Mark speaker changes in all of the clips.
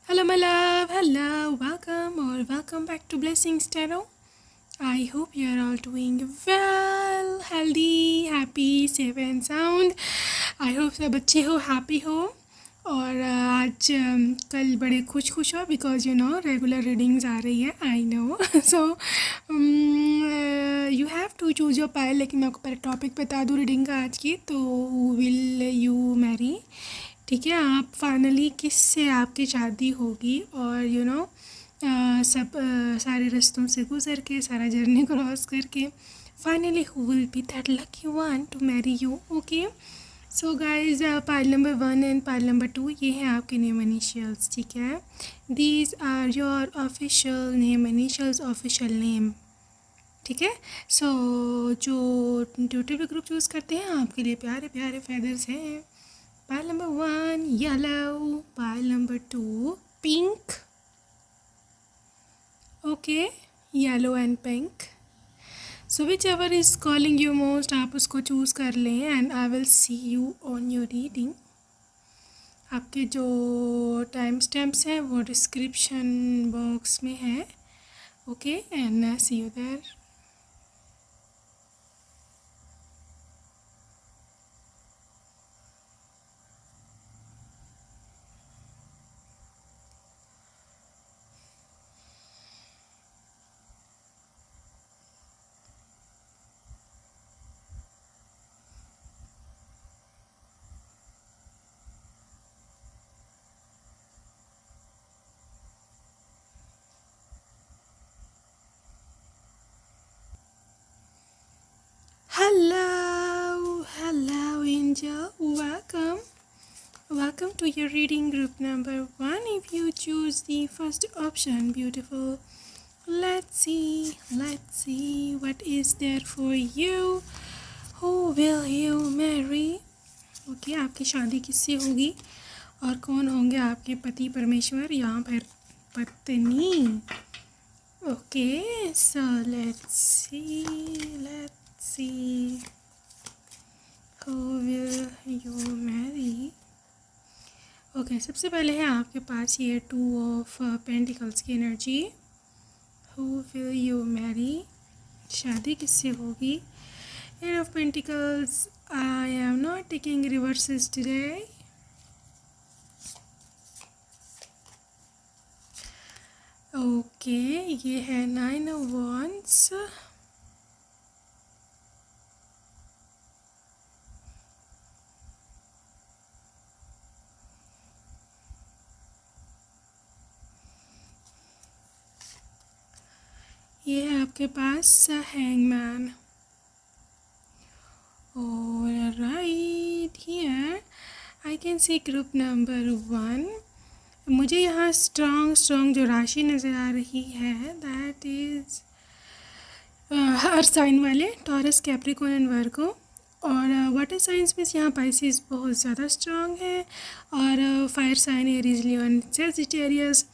Speaker 1: Hello, my love. Hello, welcome back to Blessings Tarot. I hope you are all doing well, healthy, happy, safe and sound. I hope सब अच्छे हो, happy हो और आज कल बड़े खुश हो बिकॉज रेगुलर रीडिंग्स आ रही है. I know so you have to choose your pile. लेकिन मैं आपको पहले टॉपिक बता दूँ रीडिंग का आज की. तो विल यू मैरी, ठीक है. आप फाइनली किससे आपकी शादी होगी और सब सारे रास्तों से गुजर के, सारा जर्नी क्रॉस करके finally who will be that lucky one to marry you. Okay, so guys pile number 1 and pile number 2 ये हैं आपके नेम इनिशियल्स. ठीक है, these are your official name initials, official name. ठीक है, सो जो ट्यूटर ग्रुप चूज़ करते हैं आपके लिए प्यारे प्यारे फेदर्स हैं. Pile number 1 yellow, pile number 2 pink. Okay, yellow and pink. So whichever is calling you most, आप उसको चूज़ कर लें and I will see you on your reading. आपके जो टाइम स्टैम्प्स हैं वो डिस्क्रिप्शन बॉक्स में है. Okay, and see you there. Hello angel, welcome to your reading group number 1. If you choose the first option, beautiful. Let's see what is there for you. Who will you marry? Okay, आपकी शादी किससे होगी और कौन होंगे आपके पति परमेश्वर या फिर पत्नी. Okay, so let's see who will you marry. Okay, सबसे पहले है आपके पास ये 2 of Pentacles की energy. Who will you marry? शादी किससे होगी. 8 of Pentacles. I am not taking reverses today. Okay, ये है 9 of Wands. ये है आपके पास हैंगमैन. और right here I can see group number 1. मुझे यहाँ स्ट्रॉन्ग जो राशि नज़र आ रही है दैट इज़ हर साइन वाले टॉरस, कैप्रिकॉर्न एंड वर्गो. और वाटर साइंस में यहाँ पाइसिस बहुत ज़्यादा स्ट्रॉन्ग है और fire sign Aries, Leo and Sagittarius.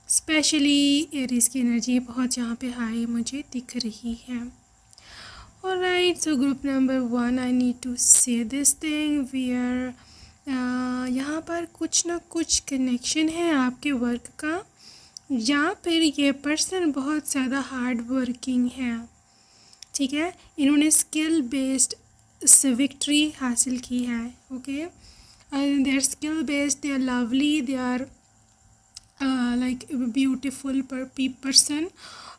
Speaker 1: Specially Aries की एनर्जी बहुत यहाँ पे हाई मुझे दिख रही है. Alright, so group number 1 I need to say this thing where यहाँ पर कुछ ना कुछ कनेक्शन है आपके वर्क का, या फिर ये पर्सन बहुत ज़्यादा हार्ड वर्किंग है. ठीक है, इन्होंने स्किल बेस्ड विक्ट्री हासिल की है. Okay, they are skill based, they are lovely, they are like beautiful person,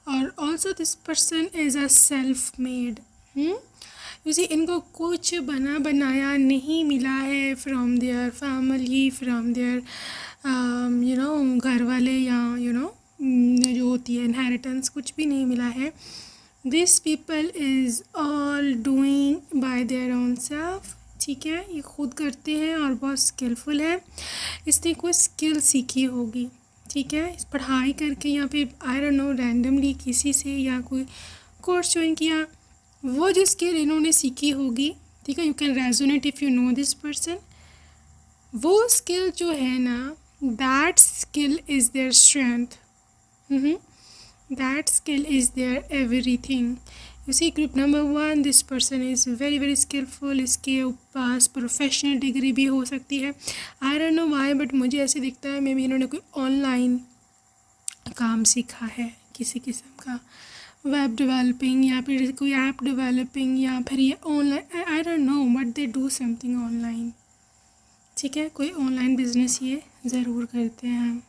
Speaker 1: or also this person is a self made. You see, इनको कुछ बना बनाया नहीं मिला है from their family, from their घर वाले या जो होती है इनहेरिटेंस, कुछ भी नहीं मिला है. This people is all doing by their own self. ठीक है, ये खुद करते हैं और बहुत स्किलफुल है. इसने कोई स्किल सीखी होगी. ठीक है, इस पढ़ाई करके या फिर आई डोंट नो रैंडमली किसी से या कोई कोर्स ज्वाइन किया, वो जो स्किल इन्होंने सीखी होगी. ठीक है, you can resonate if you know this person. वो स्किल जो है ना, that skill is their strength. That skill is their everything. You see group number 1, this person is very very skillful, इसके पास प्रोफेशनल डिग्री भी हो सकती है. I don't know why but मुझे ऐसे दिखता है मे बी इन्होंने कोई ऑनलाइन काम सीखा है किसी किस्म का, वेब डेवलपिंग या फिर कोई ऐप डेवलपिंग या फिर ये online, I don't no but they do something online. ठीक है, कोई ऑनलाइन बिजनेस ये ज़रूर करते हैं.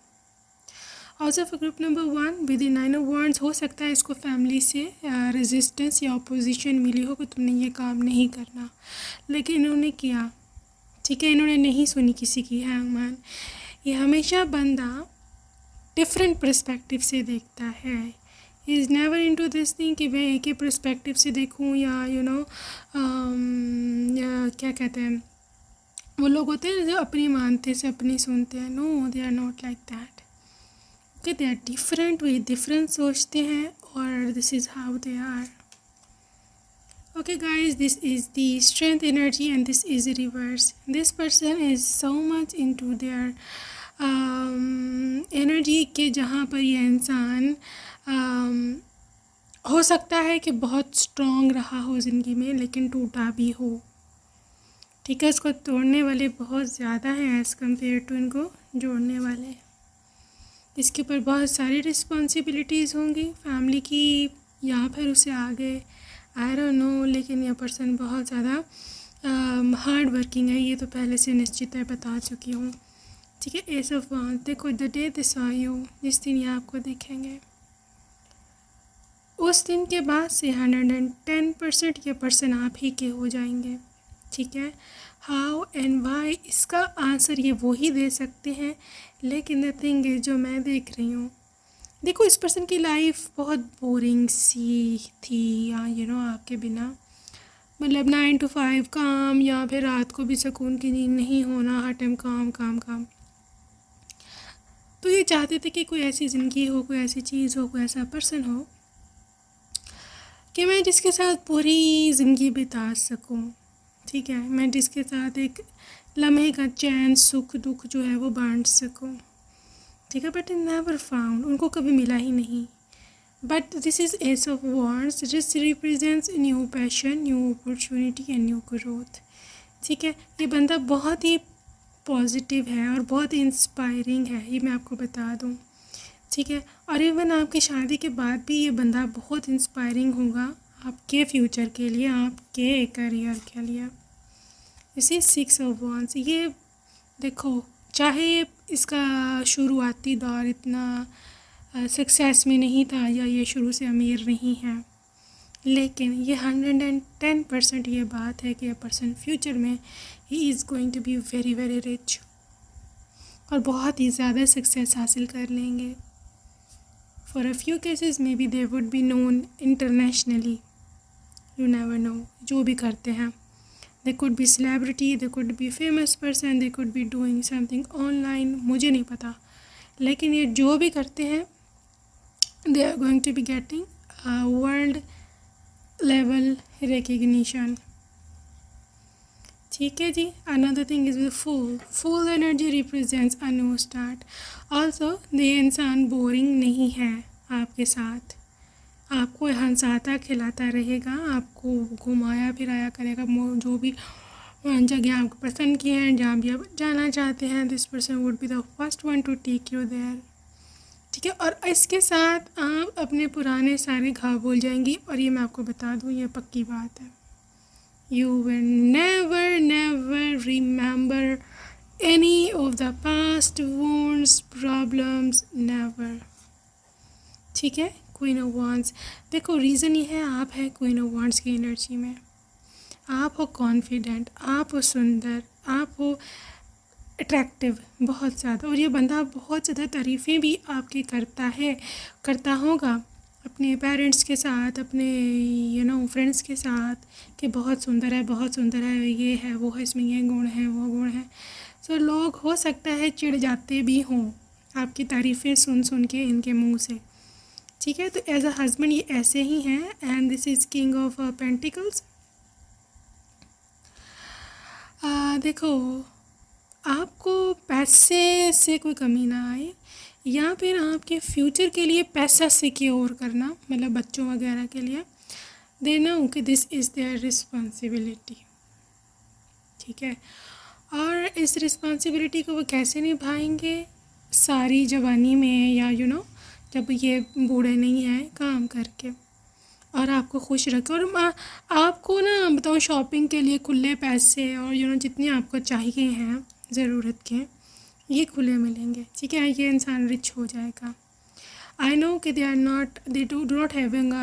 Speaker 1: Also for group number 1 with in 9 of wands, हो सकता है इसको फैमिली से रेजिस्टेंस या अपोजिशन मिली हो कि तुमने ये काम नहीं करना, लेकिन इन्होंने किया. ठीक है, इन्होंने नहीं सुनी किसी की. हैंगमैन, ये हमेशा बंदा डिफरेंट पर्सपेक्टिव से देखता है. He is never into this thing कि मैं एक ही पर्सपेक्टिव से देखूं या क्या कहते हैं वो लोग होते हैं जो अपनी मानते से अपनी सुनते हैं. No, they are not like that. Okay, they are different, वे डिफरेंट सोचते हैं और this is how they are. Okay guys, this is the strength energy and this is reverse. This person is so much into their energy के जहाँ पर ये इंसान हो सकता है कि बहुत स्ट्रॉन्ग रहा हो ज़िंदगी में लेकिन टूटा भी हो. ठीक है, इसको तोड़ने वाले बहुत ज़्यादा हैं एज़ कम्पेयर टू इनको जोड़ने वाले. इसके ऊपर बहुत सारी रिस्पॉन्सिबिलिटीज़ होंगी फैमिली की या फिर उससे आगे, आई डोंट नो. लेकिन यह पर्सन बहुत ज़्यादा हार्ड वर्किंग है, ये तो पहले से निश्चित है, बता चुकी हूँ. ठीक है, एस ऑफ वांड्स, देखो the day they saw you, जिस दिन ये आपको देखेंगे उस दिन के बाद से 110% ये पर्सन आप ही के हो जाएंगे. ठीक है, हाउ एंड वाई इसका आंसर ये वो ही दे सकते हैं, लेकिन द थिंग इज जो मैं देख रही हूँ, देखो इस पर्सन की लाइफ बहुत बोरिंग सी थी या आपके बिना, मतलब 9 to 5 काम या फिर रात को भी सुकून की नींद नहीं होना, हर टाइम काम काम काम. तो ये चाहते थे कि कोई ऐसी ज़िंदगी हो, कोई ऐसी चीज़ हो, कोई ऐसा पर्सन हो कि मैं जिसके साथ पूरी ज़िंदगी बिता सकूं. ठीक है, मैं जिसके साथ एक लम्हे का चैन सुख दुख जो है वो बांट सकूं. ठीक है, बट नेवर फाउंड, उनको कभी मिला ही नहीं. But this is S of wands, this represents new passion, new opportunity and new growth. ठीक है, ये बंदा बहुत ही पॉजिटिव है और बहुत इंस्पायरिंग है, ये मैं आपको बता दूं. ठीक है, और इवन आपकी शादी के बाद भी ये बंदा बहुत इंस्पायरिंग होगा आपके फ्यूचर के लिए, आपके करियर के लिए. इसी 6 ऑफ वांड्स, ये देखो चाहे इसका शुरुआती दौर इतना सक्सेस में नहीं था या ये शुरू से अमीर नहीं है, लेकिन ये 110% ये बात है कि ये पर्सन फ्यूचर में ही is going to be very very rich और बहुत ही ज़्यादा सक्सेस हासिल कर लेंगे. For a few cases may be they would be known internationally, you never know. जो भी करते हैं, they could be celebrity, they could be famous person, they could be doing something online, मुझे नहीं पता, लेकिन ये जो भी करते हैं they are going to be getting world level recognition. ठीक है जी. Another thing is full energy represents a new start. Also ये इंसान बोरिंग नहीं है आपके साथ, आपको हंसाता खिलाता रहेगा, आपको घुमाया फिराया करेगा, जो भी जगह आपको पसंद की हैं, जहाँ भी आप जाना चाहते हैं, this person would be the first one to take you there. ठीक है, और इसके साथ आप अपने पुराने सारे घाव भूल जाएंगी और ये मैं आपको बता दूँ, ये पक्की बात है. You will never remember any of the past wounds, problems, never. ठीक है, क्वीन ऑफ वांड्स, देखो रीज़न ये है, आप है क्वीन ऑफ वांड्स की एनर्जी में, आप हो कॉन्फिडेंट, आप हो सुंदर, आप हो अट्रैक्टिव बहुत ज़्यादा, और ये बंदा बहुत ज़्यादा तारीफ़ें भी आपकी करता होगा अपने पेरेंट्स के साथ, अपने फ्रेंड्स के साथ कि बहुत सुंदर है, बहुत सुंदर है, ये है वो है, इसमें ये गुण है वो गुण है. सो लोग हो सकता है चिढ़ जाते भी हों आपकी तारीफ़ें सुन के इनके मुंह से. ठीक है, तो एज अ हस्बैंड ये ऐसे ही हैं. And this is king of pentacles. देखो आपको पैसे से कोई कमी ना आए, या फिर आपके फ्यूचर के लिए पैसा सिक्योर करना, मतलब बच्चों वगैरह के लिए, दे नो कि दिस इज़ देयर रिस्पॉन्सिबिलिटी, ठीक है। और इस रिस्पॉन्सिबिलिटी को वो कैसे निभाएंगे, सारी जवानी में या जब ये बूढ़े नहीं हैं, काम करके और आपको खुश रखे। और आपको ना बताऊँ, शॉपिंग के लिए खुले पैसे और जितने आपको चाहिए हैं ज़रूरत के, ये खुले मिलेंगे, ठीक है। ये इंसान रिच हो जाएगा। आई नो कि they do not having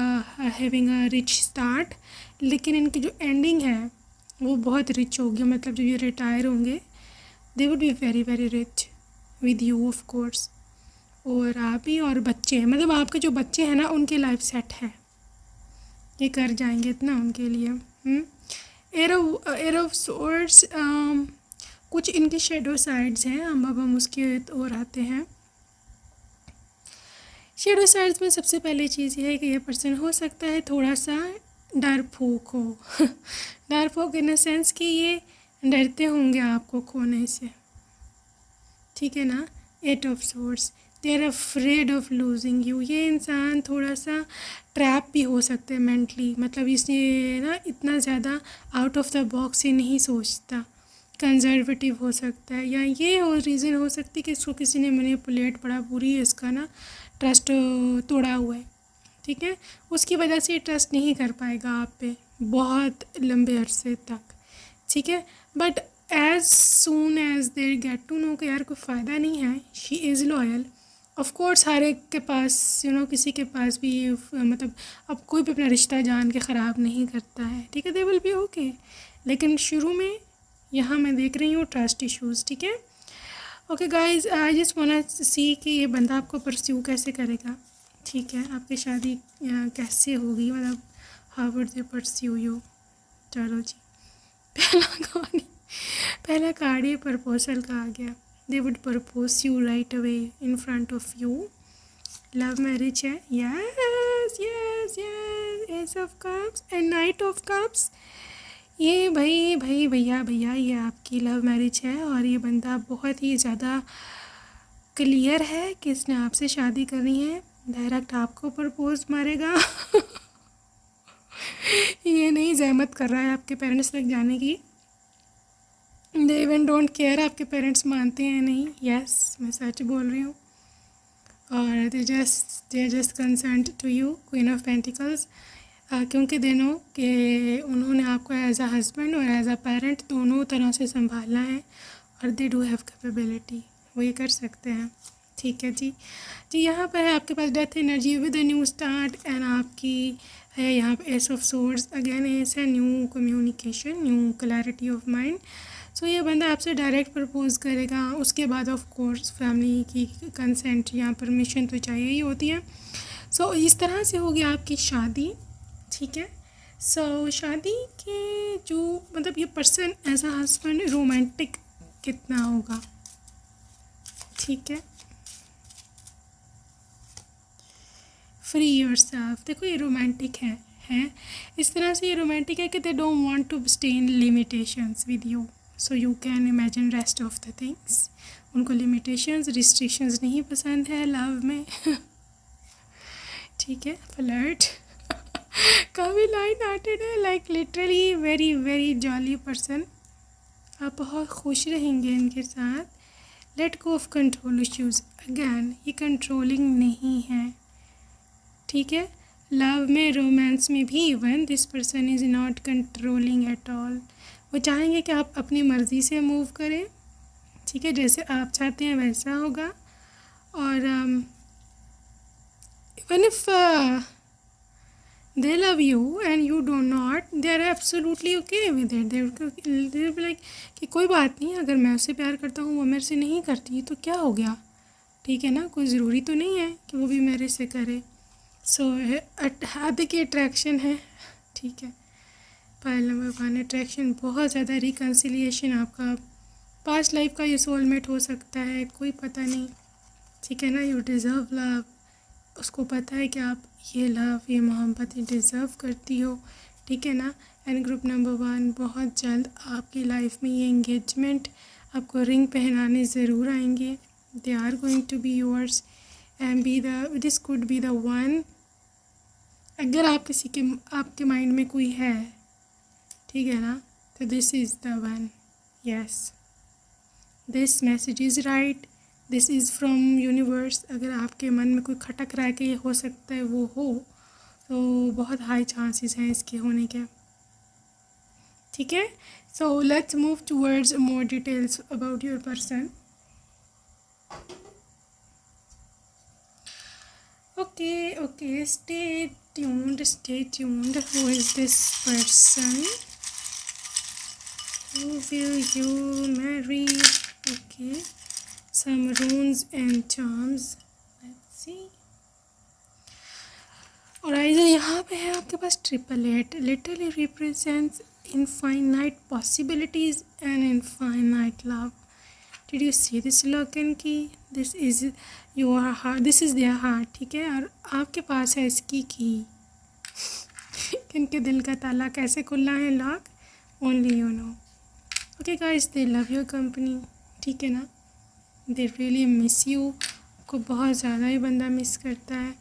Speaker 1: a rich start, लेकिन इनकी जो एंडिंग है वो बहुत रिच होगी। मतलब जब ये रिटायर होंगे, दे would B very very rich with you of course. और आप ही और बच्चे, मतलब आपके जो बच्चे हैं ना, उनकी लाइफ सेट है, ये कर जाएंगे इतना उनके लिए। एयर ऑफ सोर्स, कुछ इनके शेडो साइड्स हैं, अब हम उसके और आते हैं। शेडो साइड्स में सबसे पहली चीज़ ये है कि ये पर्सन हो सकता है थोड़ा सा डरपोक हो डरपोक इन द सेंस कि ये डरते होंगे आपको खोने से, ठीक है ना। At of course, they are afraid of losing you. ये इंसान थोड़ा सा ट्रैप भी हो सकते हैं मेंटली, मतलब इसने ना इतना ज़्यादा आउट ऑफ द बॉक्स ही नहीं सोचता, कंजर्वेटिव हो सकता है। या ये और रीज़न हो सकती है कि इसको किसी ने मैनिपुलेट बड़ा बुरी इसका ना ट्रस्ट तोड़ा हुआ है, ठीक है। उसकी वजह से ये ट्रस्ट नहीं कर पाएगा आप पे बहुत लंबे अरसे तक, ठीक है। But as soon as they get to know कि यार कोई फ़ायदा नहीं है, she is loyal. Of course हर एक के पास किसी के पास भी मतलब अब कोई भी अपना रिश्ता जान के ख़राब नहीं करता है, ठीक है। दे विल बी ओके, लेकिन शुरू में यहाँ मैं देख रही हूँ ट्रस्ट इश्यूज़, ठीक है। Okay guys, I just want to see कि ये बंदा आपको परस्यू कैसे करेगा, ठीक है। आपकी शादी कैसे होगी, मतलब how would they pursue you. चलो जी, पहला कार्ड ये प्रपोजल का आ गया। They would propose you right away in front of you. Love marriage है, yes yes yes. Ace of cups and knight of cups. ये भाई भाई भैया भैया, ये आपकी लव मैरिज है और ये बंदा बहुत ही ज़्यादा क्लियर है कि इसने आपसे शादी करनी है। डायरेक्ट आपको प्रपोज मारेगा ये नहीं जहमत कर रहा है आपके पेरेंट्स तक जाने की। दे इवन डोंट केयर आपके पेरेंट्स मानते हैं नहीं। यस, मैं सच बोल रही हूँ। और they just concerned to you, queen of pentacles, क्योंकि दे नो कि उन्होंने आपको एज अ हस्बैंड और एज अ पेरेंट दोनों तरह से संभालना है और दे डू हैव कैपेबिलिटी, वो ये कर सकते हैं, ठीक है जी। जी यहाँ पर है आपके पास death energy with a new start, and आपकी है यहाँ पे ace of swords. Again ace है new communication, new clarity of mind. So ये बंदा आपसे डायरेक्ट प्रपोज करेगा, उसके बाद ऑफ कोर्स फैमिली की कंसेंट या परमिशन तो चाहिए ही होती है। सो इस तरह से होगी आपकी शादी, ठीक है। सो शादी के जो मतलब ये person as a husband romantic कितना होगा, ठीक है। फ्री योरसेल्फ, देखो ये रोमांटिक है इस तरह से। ये रोमांटिक है कि they don't want to stay in limitations with you, so you can imagine rest of the things. उनको लिमिटेशंस रिस्ट्रिक्शंस नहीं पसंद है लव में ठीक है। फ्लर्ट काफ़ी लाइट हार्टेड है, like literally very very jolly person. आप बहुत खुश रहेंगे इनके साथ। Let go of control issues, again ये कंट्रोलिंग नहीं है, ठीक है। लव में रोमांस में भी even this person is not controlling at all. वो चाहेंगे कि आप अपनी मर्ज़ी से मूव करें, ठीक है, जैसे आप चाहते हैं वैसा होगा। और even if they love you and you do not, they are absolutely okay with it. They'll be like कि कोई बात नहीं, अगर मैं उससे प्यार करता हूँ वो मेरे से नहीं करती तो क्या हो गया, ठीक है ना, कोई ज़रूरी तो नहीं है कि वो भी मेरे से करे। सो हाथ की अट्रैक्शन है, ठीक है। पायल नंबर 1 अट्रैक्शन, बहुत ज़्यादा रिकन्सिलिएशन, आपका पास्ट लाइफ का ये सोलमेट हो सकता है, कोई पता नहीं, ठीक है ना। यू डिज़र्व लव, उसको पता है कि आप ये लव ये मोहब्बत डिज़र्व करती हो, ठीक है ना। एंड ग्रुप नंबर 1, बहुत जल्द आपकी लाइफ में ये एंगेजमेंट, आपको रिंग पहनाने ज़रूर आएंगे। They are going to be yours and be the this could be the one अगर आप किसी के आपके माइंड में कोई है, ठीक है ना, तो this is the one. Yes, this message is right, this is from universe. अगर आपके मन में कोई खटक रहा है कि ये हो सकता है वो हो, तो बहुत हाई चांसेस हैं इसके होने के. ठीक है. सो let's move towards more details about your person. Okay, stay tuned. Who is this person? Who will you marry? Okay, some runes and charms. Let's see. और आइज़र यहाँ पे है आपके पास 888. Literally represents infinite possibilities and infinite love. Did you see this lock and key? This is your heart. This is their heart. ठीक है. और आपके पास है इसकी की. इनके दिल का ताला कैसे खुलना है lock, only you know. Okay guys, they love your company. ठीक है ना. They really miss you. आपको बहुत ज़्यादा ही बंदा मिस करता है.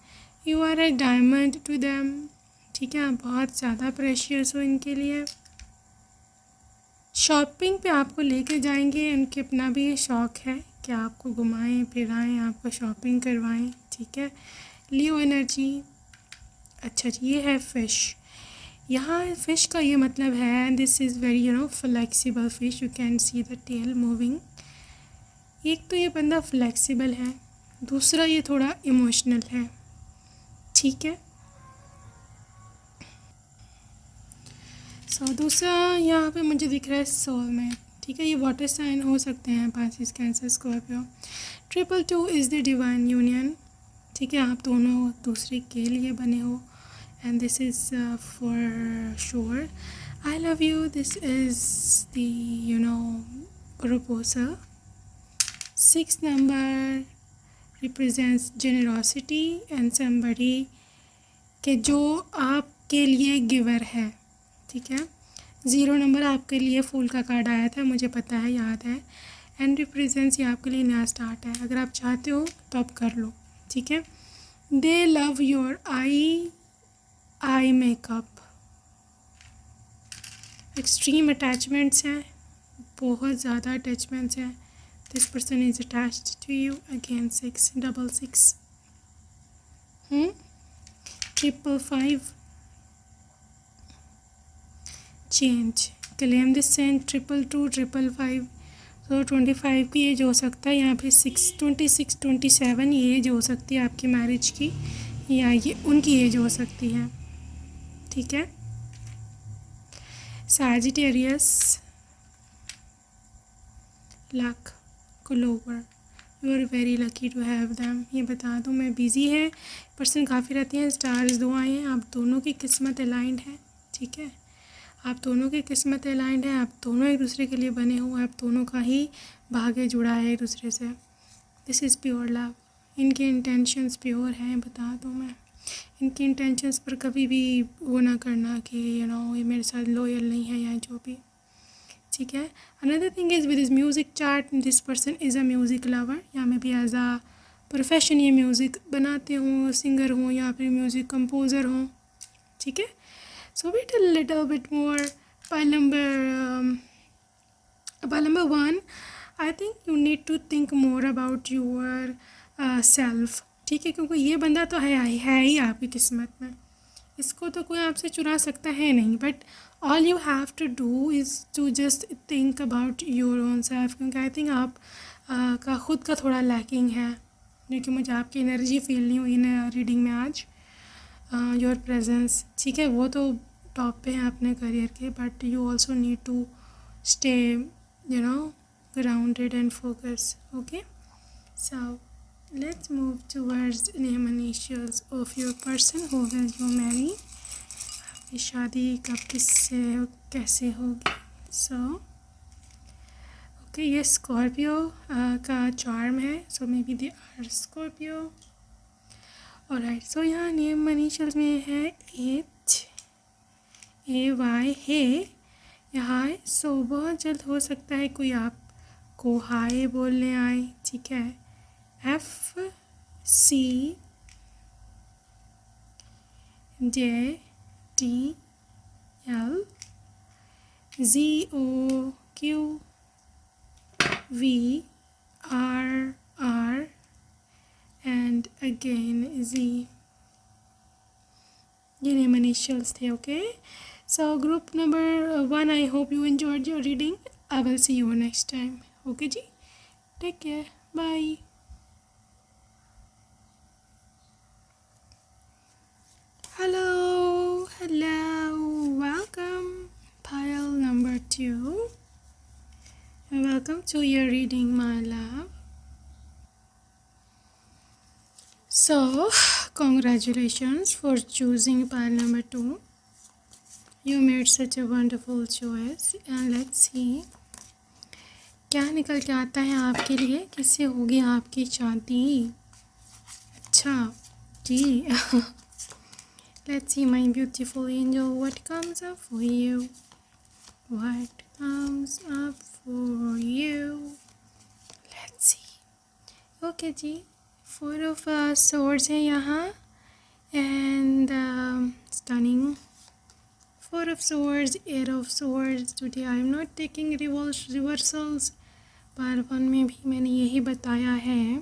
Speaker 1: You are a diamond to them. ठीक है. आप बहुत ज़्यादा प्रेशियस हो इनके लिए. शॉपिंग पे आपको लेके जाएंगे. उनके अपना भी ये शौक़ है कि आपको घुमाएं फिराएं, आपको शॉपिंग करवाएं. ठीक है. लियो एनर्जी. अच्छा जी, ये है फ़िश. यहाँ फ़िश का ये मतलब है this is very flexible fish. You can see the tail moving. एक तो ये बंदा फ्लेक्सिबल है, दूसरा ये थोड़ा इमोशनल है. ठीक है. दूसरा यहाँ पे मुझे दिख रहा है सोलमेट. ठीक है. ये वाटर साइन हो सकते हैं, passes, cancer, Scorpio. 222 is the divine union. ठीक है. आप दोनों दूसरे के लिए बने हो. And this is for sure. I love you. This is the proposal. 6 number represents generosity and somebody के जो आपके लिए गिवर है. ठीक है. 0 नंबर आपके लिए फूल का कार्ड आया था, मुझे पता है, याद है. एंड रिप्रेजेंट्स ये आपके लिए नया स्टार्ट है. अगर आप चाहते हो तो आप कर लो. ठीक है. They love your eye makeup. Extreme attachments हैं, बहुत ज़्यादा अटैचमेंट्स हैं. This person is attached to you. Again 666. 555. Change. Claim this cent. 222, 555. तो 25 की एज हो सकता है यहाँ पे. 26, 27 ये एज हो सकती है आपकी मैरिज की, या ये उनकी एज हो सकती है. ठीक है. Sagittarius. Luck. Clover. You are very lucky to have them. ये बता दूँ मैं, बिज़ी है पर्सन काफ़ी रहती हैं. स्टार्स 2 आए हैं. आप दोनों की किस्मत अलाइंड है. ठीक है. आप दोनों की किस्मत अलाइंड है. आप दोनों एक दूसरे के लिए बने हो. आप दोनों का ही भाग्य जुड़ा है एक दूसरे से. This is pure love. इनके इंटेंशंस प्योर हैं, बता दूँ मैं. इनकी इंटेंशंस पर कभी भी वो ना करना कि ये मेरे साथ लॉयल नहीं है या जो भी. ठीक है. Another thing is with is music chart. This person is a music lover. या may B as a profession ये म्यूज़िक बनाते हों, सिंगर हों या फिर म्यूज़िक कंपोज़र हों. ठीक है. So wait a little bit more. Pile number 1, I think you need to think more about your self. ठीक है. क्योंकि ये बंदा तो है ही आपकी किस्मत में. इसको तो कोई आपसे चुरा सकता है नहीं. But all you have to do is to just think about your own self. क्योंकि आई थिंक आप का खुद का थोड़ा लैकिंग है, क्योंकि मुझे आपकी एनर्जी फील नहीं हुई इन रीडिंग में आज. Your presence. ठीक है. वो तो टॉप पे है अपने करियर के, but you also need to stay grounded and focus. Okay. So let's move towards name initials of your person who will you marry. आपकी शादी कब किससे कैसे होगी. सो ओके, ये स्कॉर्पियो का चार्म है. So may B they are Scorpio. Alright. So यहाँ नेम इनिशियल्स में है HAY है या हाय. सो बहुत जल्द हो सकता है कोई आपको हाय बोलने आए. ठीक है. FC JTL, ZOQVRR, and again Z. ये name initials थे. Okay, so group number 1, I hope you enjoyed your reading. I will see you next time. Okay ji, take care, bye. Hello, welcome, pile number 2, and welcome to your reading, my love. So, congratulations for choosing pile number 2. You made such a wonderful choice, and let's see क्या निकल के आता है आपके लिए. किससे होगी आपकी शादी? अच्छा जी. Let's see, my beautiful angel, what comes up for you? What comes up for you? Let's see. Okay ji, 4 of swords है यहाँ, and stunning. 4 of swords, 8 of swords. Today I am not taking reversals. Part 1 में भी मैंने यही बताया है.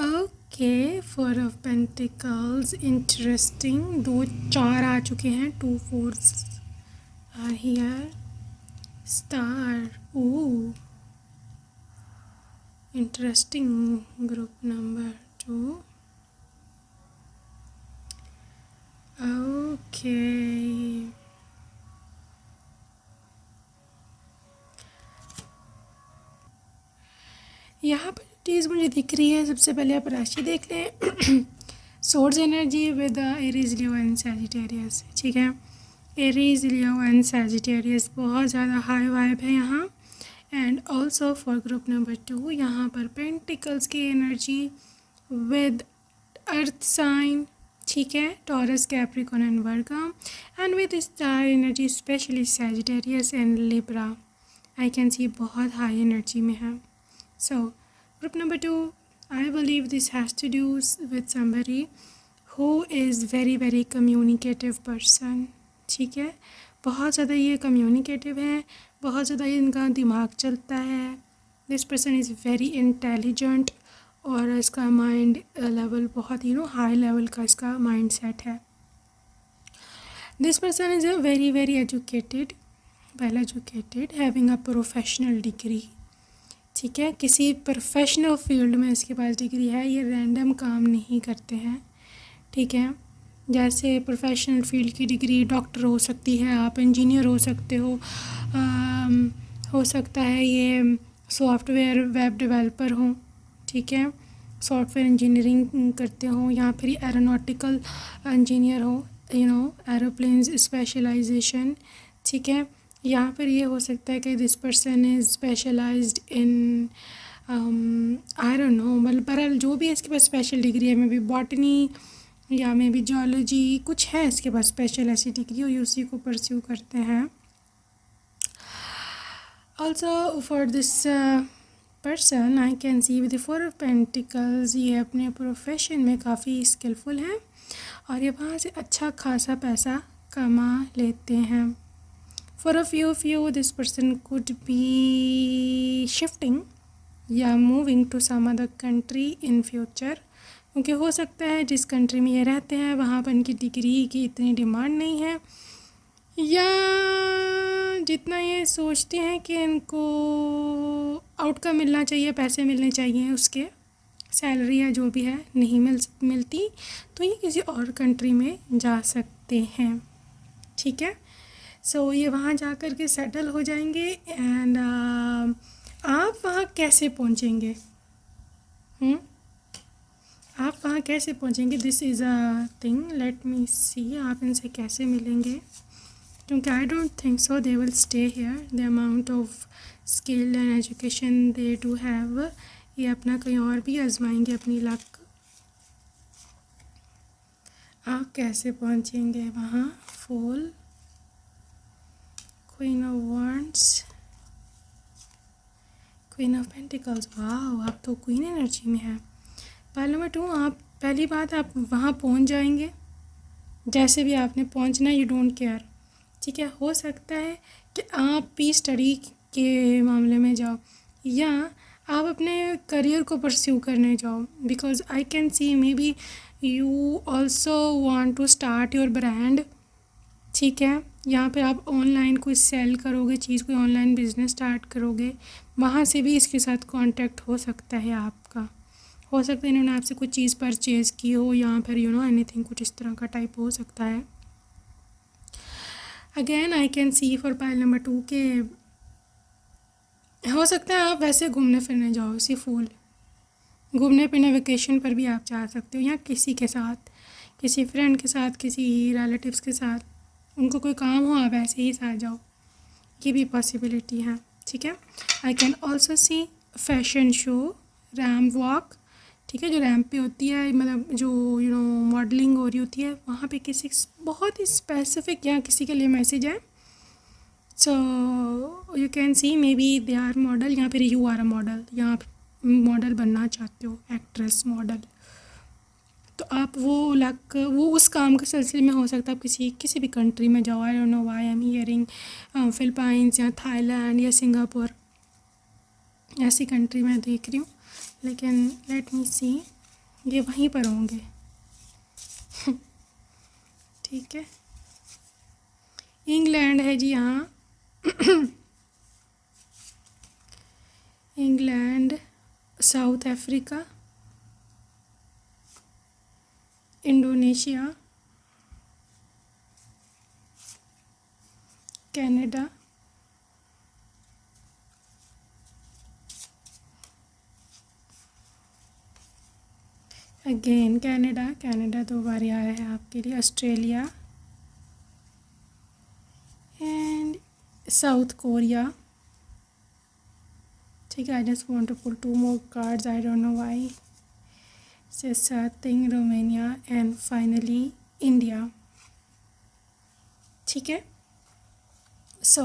Speaker 1: Okay, 4 of Pentacles, interesting. 2 4 आ चुके हैं. 2 4s are here. Star, ooh, interesting. Group number 2. Okay, यहाँ पर चीज़ मुझे दिख रही है. सबसे पहले आप राशि देख लें. Source energy with Aries, Leo and Sagittarius. ठीक है, एरीज, लियो एंड सैजिटेरियस बहुत ज़्यादा हाई वाइब है यहाँ. And also for group number 2, यहाँ पर पेंटिकल्स की एनर्जी विद अर्थ साइन. ठीक है, Taurus, Capricorn and Virgo, and with star energy specially Sagittarius and Libra. I can see बहुत हाई एनर्जी में है. So, group number 2, I believe this has to do with somebody who is very communicative person. ठीक है, बहुत ज़्यादा ये communicative है, बहुत ज़्यादा इनका दिमाग चलता है. This person is very intelligent और इसका माइंड लेवल बहुत हाई लेवल का इसका माइंड सेट है. This person is a very educated, well educated, having a professional degree. ठीक है, किसी प्रोफेशनल फील्ड में इसके पास डिग्री है. ये रैंडम काम नहीं करते हैं. ठीक है, जैसे प्रोफेशनल फील्ड की डिग्री डॉक्टर हो सकती है, आप इंजीनियर हो सकते हो सकता है ये सॉफ्टवेयर वेब डेवलपर हो. ठीक है, सॉफ्टवेयर इंजीनियरिंग करते हो, या फिर एरोनॉटिकल इंजीनियर हो, एरोप्लेन्स स्पेशलाइजेशन. ठीक है, यहाँ पर ये हो सकता है कि this person is specialized in I don't know, मतलब बहरहाल जो भी है इसके पास स्पेशल डिग्री है. मे बी बॉटनी या मे बी जियोलॉजी, कुछ है इसके पास स्पेशल ऐसी डिग्री, और ये उसी को परस्यू करते हैं. Also for this person I can C with 4 of pentacles, ये अपने प्रोफेशन में काफ़ी स्किलफुल हैं और ये वहाँ से अच्छा खासा पैसा कमा लेते हैं. For a few of you, this person could be shifting या moving to some other country in future. क्योंकि हो सकता है जिस कंट्री में ये रहते हैं वहाँ पर इनकी डिग्री की इतनी डिमांड नहीं है, या जितना ये सोचते हैं कि इनको आउटकम मिलना चाहिए, पैसे मिलने चाहिए, उसके सैलरी या जो भी है नहीं मिलती, तो ये किसी और कंट्री में जा सकते हैं. ठीक है, सो ये वहाँ जा कर के सेटल हो जाएंगे. एंड आप वहाँ कैसे पहुँचेंगे? आप वहाँ कैसे पहुँचेंगे? This is a thing. Let me see, आप इनसे कैसे मिलेंगे? क्योंकि I don't think so they will stay here. The amount of skill and education they do have, ये अपना कहीं और भी आजमाएंगे अपनी लक. आप कैसे पहुँचेंगे वहाँ? फूल, Queen of Wands, Queen of Pentacles. वाह, आप तो क्वीन एनर्जी में है. पाइल नंबर 2, आप पहली बात, आप वहाँ पहुँच जाएंगे, जैसे भी आपने पहुँचना, यू डोंट केयर, ठीक है। हो सकता है कि आप भी स्टडी के मामले में जाओ या आप अपने करियर को परस्यू करने जाओ, because I can see maybe you also want to start your brand, ठीक है। यहाँ पे आप ऑनलाइन कोई सेल करोगे चीज़, कोई ऑनलाइन बिजनेस स्टार्ट करोगे, वहाँ से भी इसके साथ कांटेक्ट हो सकता है आपका। हो सकता है इन्होंने आपसे कुछ चीज़ परचेज़ की हो या फिर यू नो एनीथिंग, कुछ इस तरह का टाइप हो सकता है। Again I can C for pile number 2 के हो सकता है आप वैसे घूमने फिरने जाओ, सी फूल घूमने फिरने वेकेशन पर भी आप जा सकते हो, या किसी के साथ, किसी फ्रेंड के साथ, किसी रिलेटिव्स के साथ, उनको कोई काम हो आप ऐसे ही साथ जाओ, ये भी पॉसिबिलिटी है, ठीक है। I can also see fashion show, ramp walk, ठीक है, जो रैम्प पे होती है, मतलब जो यू नो मॉडलिंग हो रही होती है वहाँ पे, किसी बहुत ही स्पेसिफिक यहाँ किसी के लिए मैसेज है। So you can see may be they are model, या फिर यू आर अ मॉडल, या आप मॉडल बनना चाहते हो, एक्ट्रेस मॉडल, तो आप वो उस काम के सिलसिले में हो सकता है आप किसी भी कंट्री में जाओ। आई don't know why I am hearing Philippines या थाईलैंड या सिंगापुर, ऐसी कंट्री में देख रही हूँ, लेकिन लेट मी सी, ये वहीं पर होंगे ठीक है। इंग्लैंड है जी यहाँ England, south Africa, Indonesia, Canada, again Canada 2 बार आया है आपके लिए, ऑस्ट्रेलिया एंड साउथ कोरिया, ठीक है। I just want to pull 2 more cards, I don't know why, thing Romania and finally India, ठीक है। सो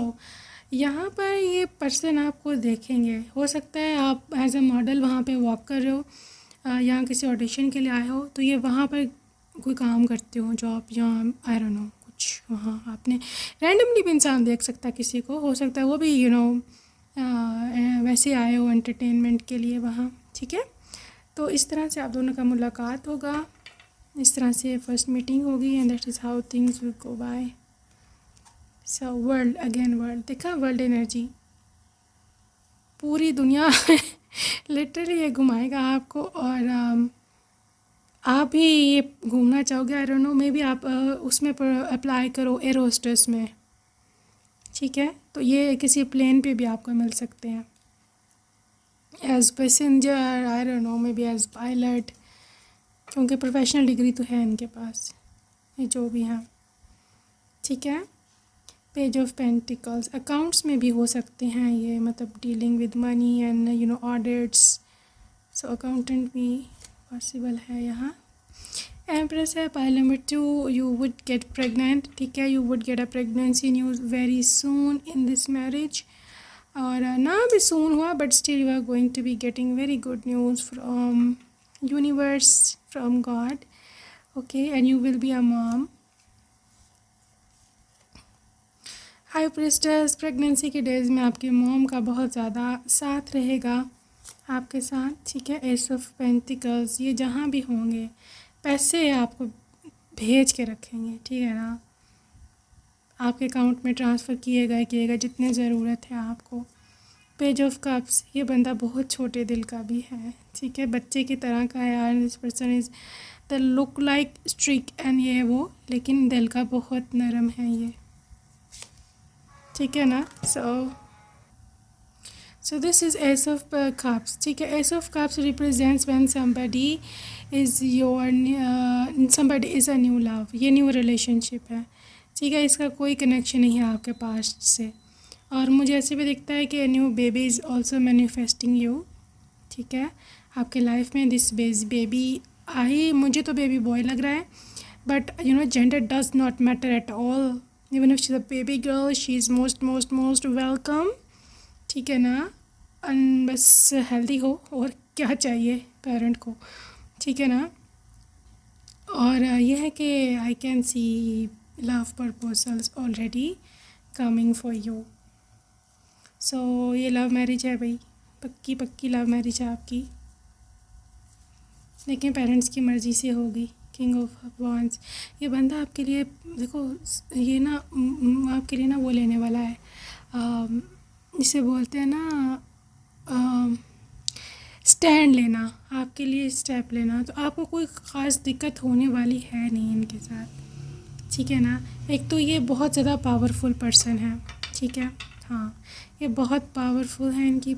Speaker 1: यहाँ पर ये पर्सन आपको देखेंगे, हो सकता है आप एज अ मॉडल वहाँ पे वॉक कर रहे हो, या किसी ऑडिशन के लिए आए हो, तो ये वहाँ पर कोई काम करते हो, जॉब या आई डोंट नो कुछ, वहाँ आपने रैंडमली भी इंसान देख सकता है किसी को, हो सकता है वो भी यू नो वैसे आए हो एंटरटेनमेंट के लिए वहाँ, ठीक है। तो इस तरह से आप दोनों का मुलाकात होगा, इस तरह से फर्स्ट मीटिंग होगी, and that is how things will go by. So world, again world, देखा वर्ल्ड एनर्जी, पूरी दुनिया लिटरली ये घुमाएगा आपको, और आप भी ये घूमना चाहोगे, आई डोंट नो, मे बी आप उसमें अप्लाई करो एयर होस्टेस में, ठीक है। तो ये किसी प्लेन पे भी आपको मिल सकते हैं, as passenger, I don't know, may be as pilot, क्योंकि प्रोफेशनल डिग्री तो है इनके पास, ये जो भी है, ठीक है। पेज ऑफ पेंटिकल्स, अकाउंट्स में भी हो सकते हैं ये, मतलब dealing with money and you know audits, so accountant भी पॉसिबल है यहाँ। एम्प्रेस है pile number 2, you would get pregnant, ठीक है, you would get a pregnancy news very soon in this marriage, और ना भी सून हुआ but still you are going to be getting very good news from universe, from God, okay, and you will be a mom. High priestess, pregnancy के days में आपके mom का बहुत ज़्यादा साथ रहेगा आपके साथ, ठीक है। एस ऑफ पेंटिकल्स, ये जहाँ भी होंगे पैसे आपको भेज के रखेंगे, ठीक है ना, आपके अकाउंट में ट्रांसफ़र किएगा जितने ज़रूरत है आपको। पेज ऑफ कप्स, ये बंदा बहुत छोटे दिल का भी है, ठीक है, बच्चे की तरह का है यार, this person is the look like strict and ये वो, लेकिन दिल का बहुत नरम है ये, ठीक है ना। सो this is S of cups, ठीक है। S of cups represents when somebody is somebody is a new love, ये न्यू रिलेशनशिप है, ठीक है, इसका कोई कनेक्शन नहीं है आपके पास्ट से, और मुझे ऐसे भी दिखता है कि new baby is also manifesting you, ठीक है, आपके लाइफ में दिस बेबी आई, मुझे तो बेबी बॉय लग रहा है, but you know gender does not matter at all, even if she is a baby girl, she is most welcome, ठीक है ना। बस हेल्दी हो, और क्या चाहिए पेरेंट को, ठीक है ना। और ये है कि I can see love proposals already coming for you. So ये लव मैरिज है भाई, पक्की पक्की लव मैरिज है आपकी, लेकिन पेरेंट्स की मर्ज़ी से होगी। किंग ऑफ वॉन्ड्स, ये बंदा आपके लिए देखो, ये ना आपके लिए ना वो लेने वाला है, इसे बोलते हैं ना स्टैंड लेना, आपके लिए स्टेप लेना। तो आपको कोई ख़ास दिक्कत होने वाली है नहीं इनके साथ, ठीक है ना। एक तो ये बहुत ज़्यादा पावरफुल पर्सन है, ठीक है, हाँ ये बहुत पावरफुल है। इनकी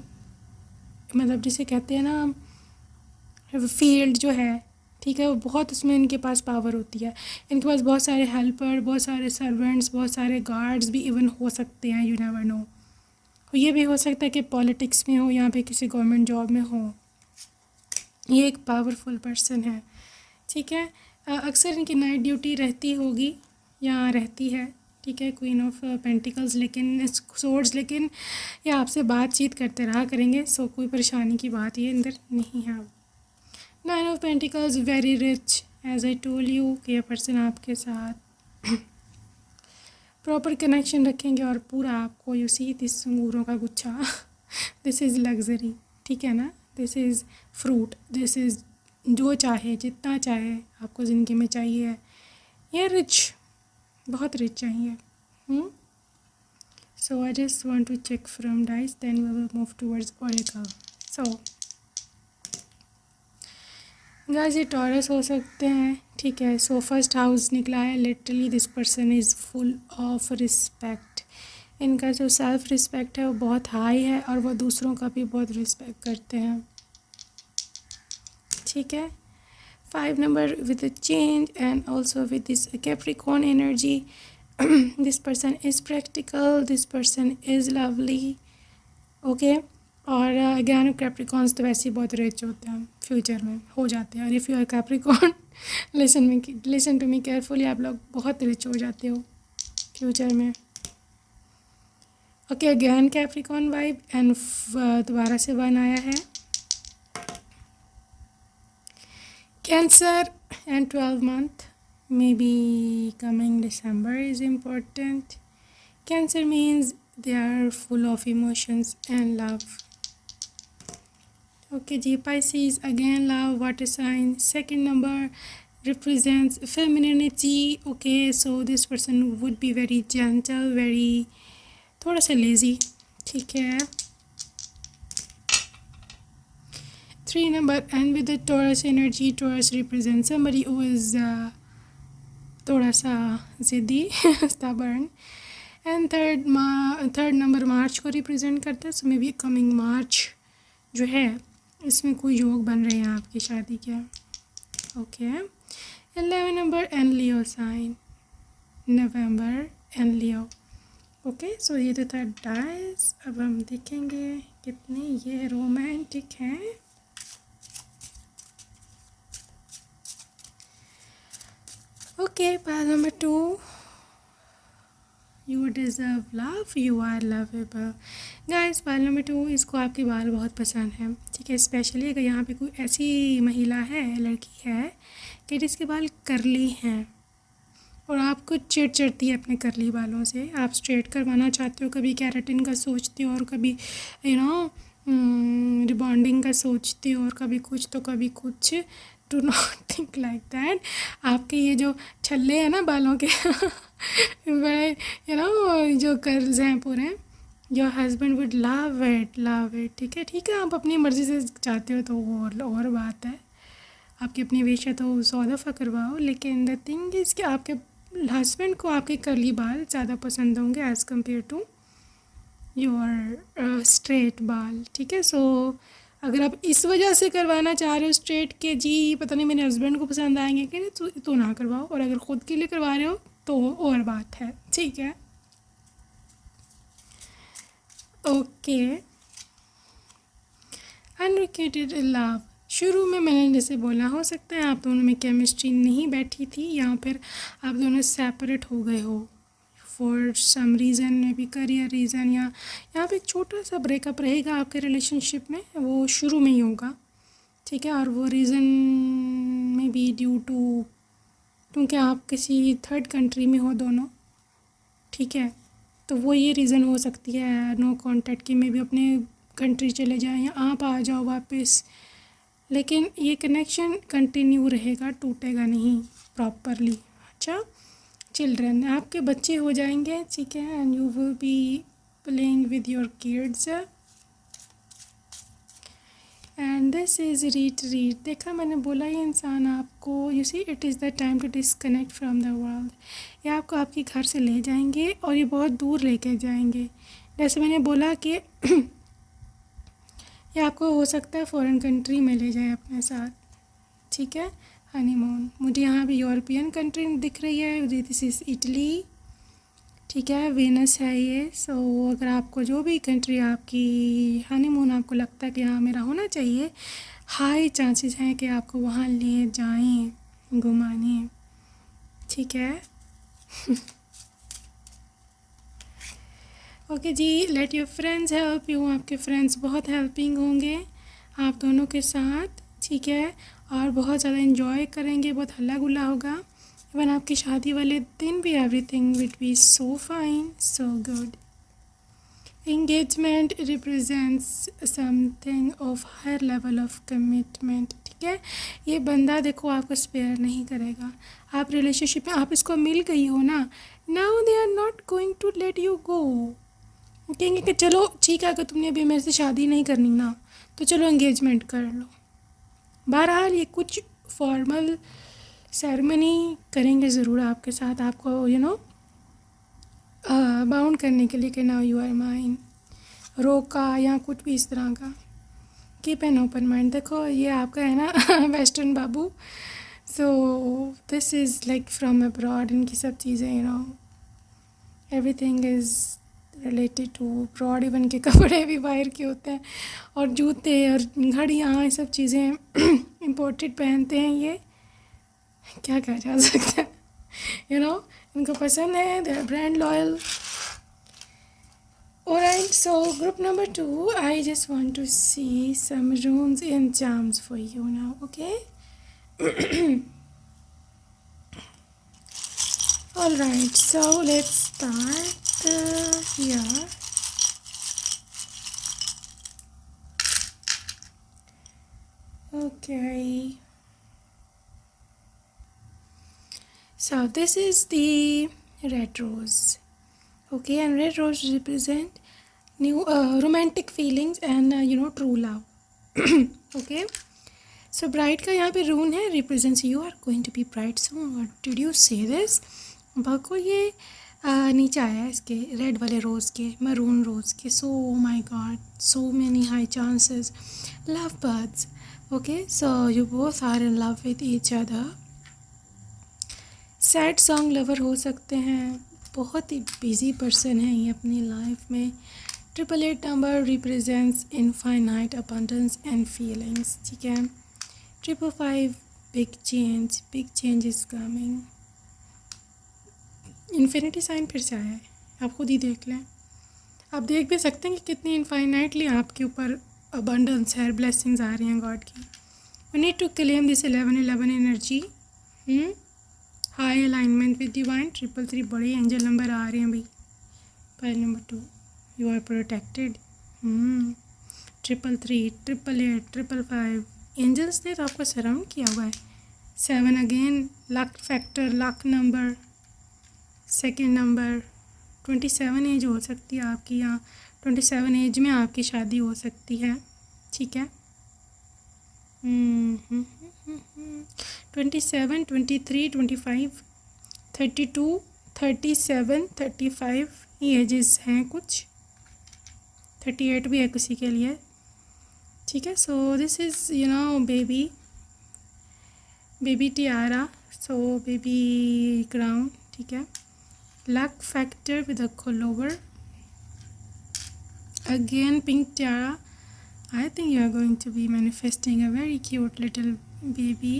Speaker 1: मतलब जिसे कहते हैं ना फील्ड जो है, ठीक है, वो बहुत उसमें इनके पास पावर होती है। इनके पास बहुत सारे हेल्पर, बहुत सारे सर्वेंट्स, बहुत सारे गार्ड्स भी इवन हो सकते हैं, यू नेवर नो। ये भी हो सकता है कि पॉलिटिक्स में हो, यहाँ पे किसी गवर्नमेंट जॉब में हो। ये एक पावरफुल पर्सन है, ठीक है। अक्सर इनकी नाइट ड्यूटी रहती होगी या रहती है, ठीक है। क्वीन ऑफ पेंटिकल्स, लेकिन सोर्ड्स, लेकिन ये आपसे बातचीत करते रहा करेंगे, सो कोई परेशानी की बात ये अंदर नहीं है। Nine of pentacles, very rich, as I told you कि ये पर्सन आपके साथ प्रॉपर कनेक्शन रखेंगे और पूरा आपको यू सी दिस अंगूरों का गुच्छा दिस इज़ लग्जरी, ठीक है ना, this is fruit, this is जो चाहे जितना चाहे आपको ज़िंदगी में चाहिए। ये रिच, बहुत रिच चाहिए। So I just want to check from dice, then we will move towards oracle. So guys ये टॉरस हो सकते हैं, ठीक है। सो फर्स्ट हाउस निकला है, literally this person is full of respect. इनका जो सेल्फ रिस्पेक्ट है वो बहुत हाई है और वो दूसरों का भी बहुत रिस्पेक्ट करते हैं, ठीक है। 5 number with a change and also with this Capricorn energy, this person is practical, this person is lovely, okay. और अगेन कैप्रिकॉर्न्स तो वैसे ही बहुत रिच होते हैं, फ्यूचर में हो जाते हैं। और if you are Capricorn, listen to me carefully, आप लोग बहुत रिच हो जाते हो फ्यूचर में, okay. Again Capricorn vibe and दोबारा से 1 आया है। Cancer and 12 month, maybe coming December is important. Cancer means they are full of emotions and love. Okay जी, Pisces again love, water sign. Second number represents femininity. Okay, so this person would be very gentle, very थोड़ा सा lazy, ठीक है। 3 number and with the Taurus energy, Taurus represents somebody who is थोड़ा सा ज़िद्दी stubborn. And third number मार्च को represent करता है, सो मे बी कमिंग मार्च जो है इसमें कोई योग बन रहे हैं आपकी शादी के, okay. 11 number and Leo sign, November and Leo, okay. So ये तो था डाइस। अब हम देखेंगे कितने ये रोमांटिक हैं। Okay, pile number 2, you deserve love, you are lovable. Guys pile number 2, इसको आपके बाल बहुत पसंद हैं, ठीक है। स्पेशली अगर यहाँ पे कोई ऐसी महिला है, लड़की है कि जिसके बाल करली हैं और आपको चिढ़ चढ़ती है अपने करली बालों से, आप स्ट्रेट करवाना चाहते हो, कभी कैरेटिन का सोचते हो और कभी रिबॉन्डिंग का सोचते हो और कभी कुछ तो कभी कुछ। Do not think like that. आपके ये जो छल्ले हैं ना बालों के बड़े जो कर्ल्स हैं पूरे, your husband would love it, ठीक है। आप अपनी मर्ज़ी से चाहते हो तो और बात है, आपकी अपनी विश है तो 100 दफ़ा करवाओ, लेकिन द थिंग इज़ कि आपके हस्बैंड को आपके कर्ली बाल ज़्यादा पसंद होंगे as compare to your straight बाल, ठीक है। सो अगर आप इस वजह से करवाना चाह रहे हो स्ट्रेट के, जी पता नहीं मेरे हस्बैंड को पसंद आएंगे कि नहीं, तो ना करवाओ। और अगर ख़ुद के लिए करवा रहे हो तो और बात है, ठीक है, ओके। अनरिक्वेटेड लव, शुरू में मैंने जैसे बोला, हो सकता है आप दोनों में केमिस्ट्री नहीं बैठी थी या फिर आप दोनों सेपरेट हो गए हो for some reason, maybe career reason, या यहाँ पे एक छोटा सा ब्रेकअप रहेगा आपके रिलेशनशिप में, वो शुरू में ही होगा, ठीक है। और वो रीज़न में बी ड्यू टू क्योंकि आप किसी थर्ड कंट्री में हो दोनों, ठीक है। तो वो ये रीज़न हो सकती है नो कांटेक्ट की, मे भी अपने कंट्री चले जाएं या आप आ जाओ वापस, लेकिन ये कनेक्शन कंटिन्यू रहेगा, टूटेगा नहीं प्रॉपरली। अच्छा, चिल्ड्रन आपके बच्चे हो जाएंगे, ठीक है, and you will be playing with your kids and this is treat. देखा, मैंने बोला ये इंसान आपको, you see it is the time to disconnect from the world. ये आपको आपके घर से ले जाएंगे और ये बहुत दूर लेके जाएंगे। जैसे मैंने बोला कि ये आपको हो सकता है फॉरेन कंट्री में ले जाए अपने साथ, ठीक है, हनीमून। मुझे यहाँ भी यूरोपियन कंट्री दिख रही है, दिस इज़ इटली, ठीक है, वेनस है ये। सो अगर आपको जो भी कंट्री आपकी हनीमून आपको लगता है कि हाँ मेरा होना चाहिए, हाई चांसेस हैं कि आपको वहाँ ले जाएं घुमाने, ठीक है। ओके जी, let your friends help you. आपके फ्रेंड्स बहुत हेल्पिंग होंगे आप दोनों के साथ, ठीक है, और बहुत ज़्यादा इन्जॉय करेंगे, बहुत हल्ला गुल्ला होगा। इवन आपकी शादी वाले दिन भी everything will be so fine, so good. Engagement represents something of higher level of commitment, ठीक है। ये बंदा देखो आपको स्पेयर नहीं करेगा, आप रिलेशनशिप में, आप इसको मिल गई हो ना, now they are not going to let you go. कहेंगे कि चलो ठीक है, अगर तुमने अभी मेरे से शादी नहीं करनी ना तो चलो एंगेजमेंट कर लो। बहरहाल ये कुछ फॉर्मल सेरेमनी करेंगे ज़रूर आपके साथ, आपको यू नो बाउंड करने के लिए कि नाउ यू आर माइन, रोका या कुछ भी इस तरह का। Keep an open mind. देखो ये आपका है ना वेस्टर्न बाबू, so this is like from abroad. इनकी सब चीज़ें you know everything is related to broad. Even के कपड़े भी बाहर के होते हैं और जूते और घड़ियाँ, ये सब चीज़ें इम्पोर्टेड पहनते हैं। ये क्या कहा जा सकता है, यू नो इनको पसंद है, they are brand loyal. Alright, so group number 2, I just want to see some runes and charms for you now, okay? Alright, so let's start here. Okay. So this is the red rose. Okay, and red rose represent new romantic feelings and true love. Okay, so bright का यहाँ पे रून है, represents you are going to be bright soon. What did you say this? बाको ये नीचे आया है इसके रेड वाले रोज़ के, मरून रोज़ के। So my God, so many high chances, love birds. Okay, so you both are in love with each other. Sad song lover हो सकते हैं, बहुत ही बिजी पर्सन है ये अपनी लाइफ में। 888 number represents infinite abundance and feelings, ठीक है। 555 big change is coming. Infinity sign फिर से आया है, आप खुद ही देख लें। आप देख भी सकते हैं कि कितनी इनफाइनाइटली आपके ऊपर अबंडेंस है, ब्लेसिंग्स आ रही हैं गॉड की। We need to claim this 1111 energy, high alignment with divine. 333 बड़े एंजल नंबर आ रहे हैं भाई। File number 2, you are protected. 333, 888, 555 angels ने तो आपको सराउंड किया हुआ है। 7 again, luck factor, luck number, second number. 27 age हो सकती है आपकी, यहाँ 27 एज में आपकी शादी हो सकती है, ठीक है। 27, 23, 25, 32, 37, 35 एजेस हैं कुछ, 38 भी है किसी के लिए, ठीक है। So this is baby tiara, so baby crown, ठीक है। Luck factor with a clover, again pink tiara. I think you are going to be manifesting a very cute little baby.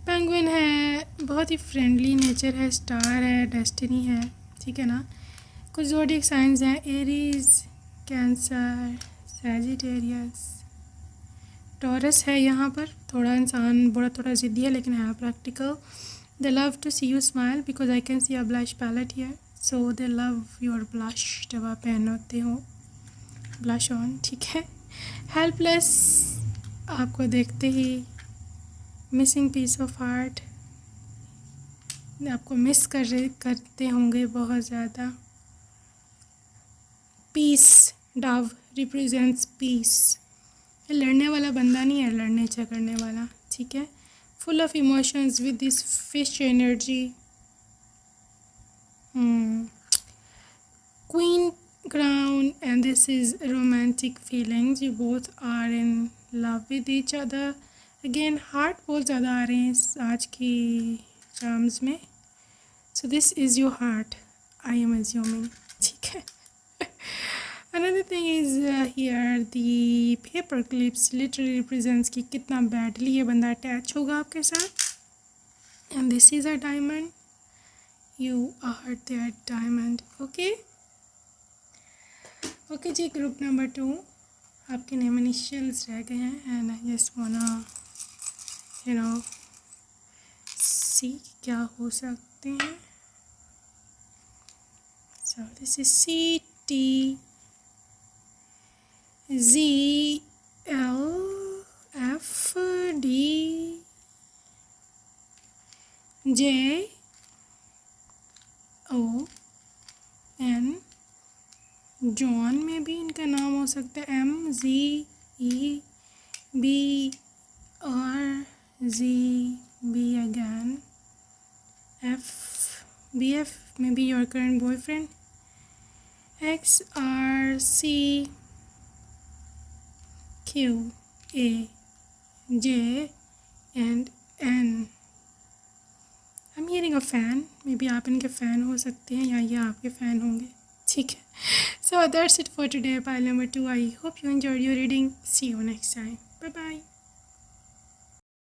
Speaker 1: Penguin है, बहुत ही फ्रेंडली नेचर है, star है, destiny है, ठीक है ना। कुछ ज़ोडिएक साइंस हैं, एरीज, कैंसर, सैजिटेरियस, टॉरस है यहाँ पर, थोड़ा इंसान बड़ा थोड़ा ज़िद्दी है लेकिन है practical. They love to see you smile because I can see a blush palette here, so they love your blush जब आप पहनते हो ब्लश ऑन. ठीक है. हेल्पलेस, आपको देखते ही मिसिंग पीस ऑफ हार्ट, आपको मिस करते होंगे बहुत ज़्यादा. Peace, dove represents peace. ये लड़ने वाला बंदा नहीं है, लड़ने झगड़ने वाला. ठीक है. Full of emotions with this fish energy. Queen crown and this is romantic feelings. You both are in love with each other. Again heart बहुत ज़्यादा आ रहे हैं आज की charms में. So this is your heart, I am assuming. ठीक है. Another thing is here the paper clips literally represents कि कितना badly ये बंदा attach होगा आपके साथ. And this is a diamond. You are that diamond. Okay. Okay जी, ग्रुप नंबर 2 आपके नेम इनिशियल्स रह गए हैं एंड आई जस्ट वाना सी क्या हो सकते हैं. So this is CT ZLFD JON. John में भी इनका नाम हो सकता है MZEBRZB अगैन. BF में भी your current boyfriend. XRCQAJ and N. I'm hearing a fan. May be आप इनके फ़ैन हो सकते हैं या ये आपके फ़ैन होंगे. ठीक है. So that's it for today, pile number 2. I hope you enjoyed your reading. See you next time. Bye bye.